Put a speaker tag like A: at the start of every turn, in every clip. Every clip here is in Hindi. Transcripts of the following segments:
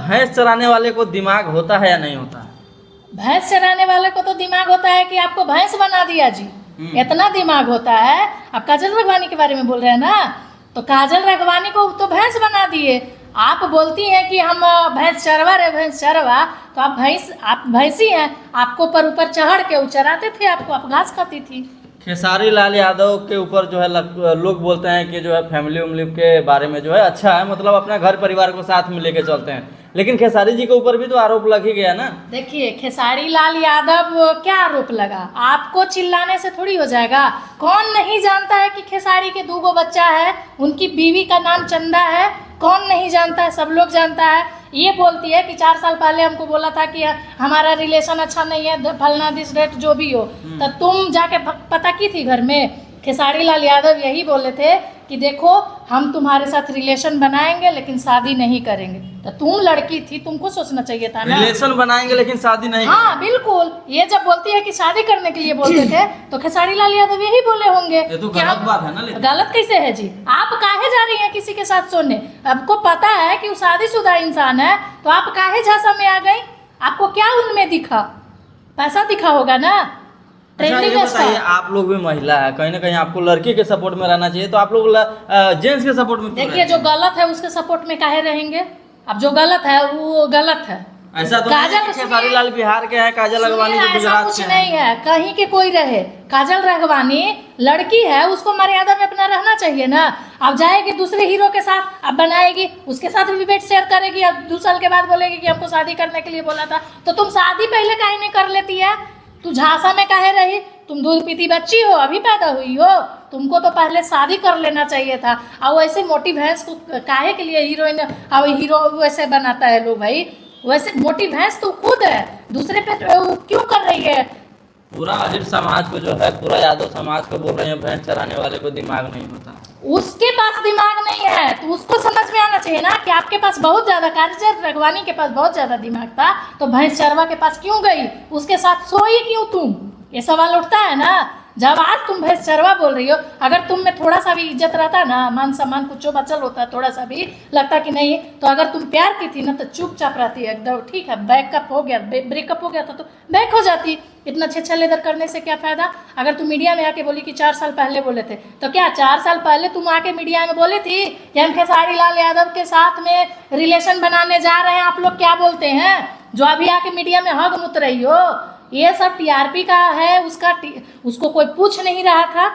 A: भैंस चराने वाले को दिमाग होता है या नहीं होता है?
B: भैंस चराने वाले को तो दिमाग होता है कि आपको भैंस बना दिया जी, इतना दिमाग होता है। आप काजल राघवानी के बारे में बोल रहे हैं ना, तो काजल राघवानी को तो भैंस बना दिए। आप बोलती हैं कि हम भैंस चरवा रहे, भैंस चरवा, तो आप भैंसी हैं, आपको ऊपर चढ़ के चराते थे आपको, आप घास खाती थी।
A: खेसारी लाल यादव के ऊपर जो है लोग बोलते हैं कि जो है फैमिली उमली के बारे में जो है अच्छा है, मतलब अपना घर परिवार को साथ में लेके चलते हैं, लेकिन खेसारी जी के ऊपर भी तो आरोप लग ही गया ना।
B: देखिए खेसारी लाल यादव क्या आरोप लगा, आपको चिल्लाने से थोड़ी हो जाएगा। कौन नहीं जानता है कि खेसारी के 2 बच्चा है, उनकी बीवी का नाम चंदा है, कौन नहीं जानता है, सब लोग जानता है। ये बोलती है कि 4 साल पहले हमको बोला था कि हमारा रिलेशन अच्छा नहीं है, फलना दिस डेट जो भी हो, तो तुम जाके पता की थी घर में। खेसारी लाल यादव यही बोले थे कि देखो हम तुम्हारे साथ रिलेशन बनाएंगे लेकिन शादी नहीं करेंगे। तो तुम लड़की थी, तुमको सोचना चाहिए था ना।
A: रिलेशन बनाएंगे लेकिन शादी नहीं
B: हाँ बिल्कुल, ये जब बोलती है कि शादी करने के लिए बोलते थे तो खेसारी लाल यादव यही बोले होंगे।
A: ये तो गलत बात है ना। लेकिन
B: गलत कैसे है जी, आप काहे जा रही हैं किसी के साथ सोने? आपको पता है कि वो शादीशुदा इंसान है, तो आप काहे झांसा में आ गई? आपको क्या उनमें दिखा? पैसा दिखा होगा ना।
A: अच्छा ये बताइए, आप लोग भी महिला है, कहीं ना कहीं आपको लड़की के सपोर्ट में रहना चाहिए, तो आप लोग जेंट्स के सपोर्ट में क्यों
B: देखिए जो गलत है उसके सपोर्ट में काहे रहेंगे? अब जो गलत है वो गलत है।
A: ऐसा तो नहीं कि खेसारी लाल बिहार के हैं, काजल राघवानी जो गुजरात
B: कुछ
A: के
B: नहीं है, कहीं के कोई रहे। काजल राघवानी लड़की है, उसको मर्यादा में अपना रहना चाहिए ना। अब जाएगी दूसरे हीरो के साथ, अब बनाएगी, उसके साथ भी बेड शेयर करेगी, अब 2 साल के बाद बोलेगी कि हमको शादी करने के लिए बोला था। तो तुम शादी पहले काहे नहीं कर लेती है? तू झांसा में काहे रही? तुम दूध पीती बच्ची हो, अभी पैदा हुई हो, तुमको तो पहले शादी कर लेना चाहिए था। और वैसे मोटी भैंस को काहे के लिए हीरोइन और हीरो वैसे बनाता है लोग भाई? वैसे मोटी भैंस तो खुद है, दूसरे पे क्यों कर रही है?
A: पूरा आदिम समाज को जो है, पूरा यादव समाज को बोल रहे हैं भैंस चराने वाले को दिमाग नहीं होता।
B: उसके पास दिमाग नहीं है तो उसको समझ में आना चाहिए ना कि आपके पास बहुत ज्यादा, काजल राघवानी के पास बहुत ज्यादा दिमाग था, तो भैंस चरवा के पास क्यों गई? उसके साथ सोई क्यों तुम? ये सवाल उठता है ना। जब आज तुम भैंस चरवा बोल रही हो, अगर तुम में थोड़ा सा भी इज्जत रहता ना, मान सम्मान कुछ बचल होता, थोड़ा सा भी लगता कि नहीं, तो अगर तुम प्यार की थी ना तो चुपचाप रहती है एकदम। ठीक है बैकअप हो गया, ब्रेकअप हो गया था तो बैक हो जाती। इतना छेछा लेदर करने से क्या फ़ायदा? अगर तुम मीडिया में आके बोली कि 4 साल पहले बोले थे, तो क्या 4 साल पहले तुम आके मीडिया में बोली थी कि हम खेसारी लाल यादव के साथ में रिलेशन बनाने जा रहे हैं? आप लोग क्या बोलते हैं जो अभी आके मीडिया में हग मुत रही हो? ये सब टीआरपी का है, उसको कोई पूछ नहीं रहा था,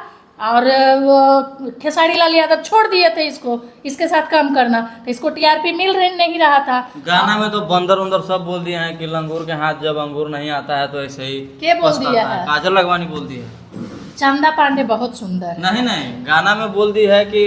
B: और वो खेसारी लाल यादव छोड़ दिए थे इसके साथ काम करना, तो इसको टीआरपी मिल नहीं रहा था।
A: गाना में तो बंदर उंदर सब बोल दिए हैं कि लंगूर के हाथ जब अंगूर नहीं आता है तो ऐसे ही।
B: के बोल दिया है?
A: काजल राघवानी बोल दी है।
B: चंदा पांडे बहुत सुंदर है।
A: नहीं गाना में बोल दी है कि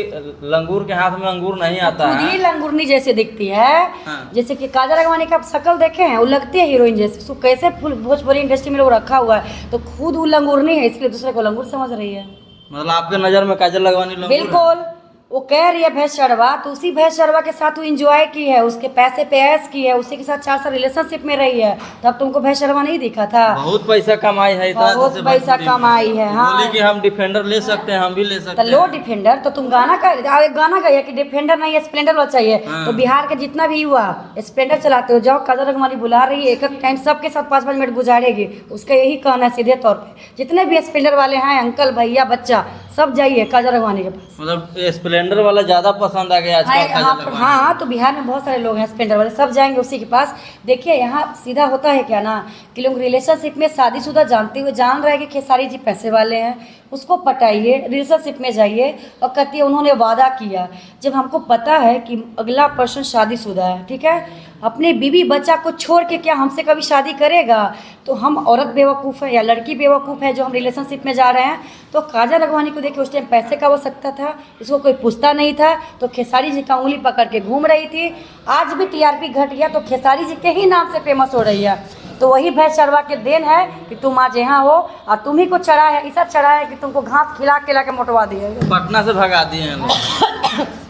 A: लंगूर के हाथ में अंगूर नहीं आता है।
C: खुद लंगूरनी जैसे दिखती है।
A: हाँ।
C: जैसे कि काजल राघवानी का शक्ल देखे हैं, वो लगती है हीरोइन जैसे। उसको कैसे फुल भोजपुरी इंडस्ट्री में लोग रखा हुआ है, तो खुद वो लंगूरनी है, इसलिए दूसरे को लंगूर समझ रही है।
A: मतलब आपके नजर में काजल राघवानी लंगूर है?
C: बिल्कुल। वो कह रही है भैंस चरवा, तो उसी भैंस चरवा के साथ वो इंजॉय की है, उसके पैसे पे ऐश की है, उसी के साथ 4 साल रिलेशनशिप में रही है, तब तुमको भैंस चरवा नहीं दिखा था?
A: बहुत पैसा कमाई है,
C: बहुत पैसा कमाई है। हाँ
A: बोली कि हम डिफेंडर ले सकते हैं, हम भी ले सकते
C: तो लो डिफेंडर। तो तुम गाना गाया कि डिफेंडर नहीं स्प्लेंडर वाला चाहिए।
A: हाँ।
C: तो बिहार के जितना भी युवा स्प्लेंडर चलाते हो, जाओ काजल राघवानी बुला रही है, एक टाइम सबके साथ 5-5 मिनट गुजारेगी। उसका यही कहना है सीधे तौर पे, जितने भी स्प्लेंडर वाले हैं, अंकल भैया बच्चा, सब जाइए काजल राघवानी के पास।
A: मतलब स्प्लेंडर वाला ज्यादा पसंद आ गया आजकल।
C: हाँ तो बिहार में बहुत सारे लोग हैं स्प्लेंडर वाले, सब जाएंगे उसी के पास। देखिए यहाँ सीधा होता है क्या ना कि लोग रिलेशनशिप में शादीशुदा जानते हुए जान रहे हैं कि खेसारी जी पैसे वाले हैं, उसको पटाइए, रिलेशनशिप में जाइए। और कहती है उन्होंने वादा किया, जब हमको पता है कि अगला पर्सन शादीशुदा है, ठीक है, अपने बीवी बच्चा को छोड़ के क्या हमसे कभी शादी करेगा? तो हम औरत बेवकूफ़ है या लड़की बेवकूफ़ है जो हम रिलेशनशिप में जा रहे हैं? तो काजल राघवानी को देखिए उस टाइम पैसे का आवश्यकता था, इसको कोई पूछता नहीं था, तो खेसारी जी का उंगली पकड़ के घूम रही थी। आज भी टीआरपी घट गया तो खेसारी जी के ही नाम से फेमस हो रही है। तो वही भैंस चरवा के देन है कि तुम आज यहाँ हो, और तुम ही को चढ़ा है, ऐसा चढ़ा है कि तुमको घास खिला के मोटवा दिए,
A: पटना से भगा दिए हैं लोग।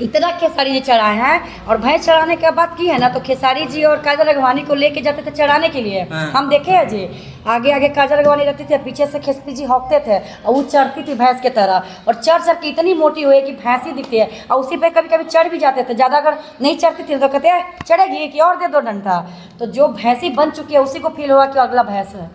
C: इतना खेसारी जी चढ़ाए हैं। और भैंस चढ़ाने के बाद की है ना, तो खेसारी जी और काजल अगवानी को लेके जाते थे चढ़ाने के लिए।
A: हाँ।
C: हम देखे हैं जी, आगे आगे काजल अगवानी रहती थी, पीछे से खेसारी जी हौंकते थे और वो चढ़ती थी भैंस के तरह, और चढ़ चढ़ के इतनी मोटी हुई कि भैंस ही दिखती है। और उसी पे कभी कभी चढ़ भी जाते थे, ज़्यादा अगर नहीं चढ़ती थी तो कहते हैं चढ़ेगी कि और दे दो डंडा। तो जो भैंसी बन चुकी है उसी को फील हुआ कि अगला भैंस है।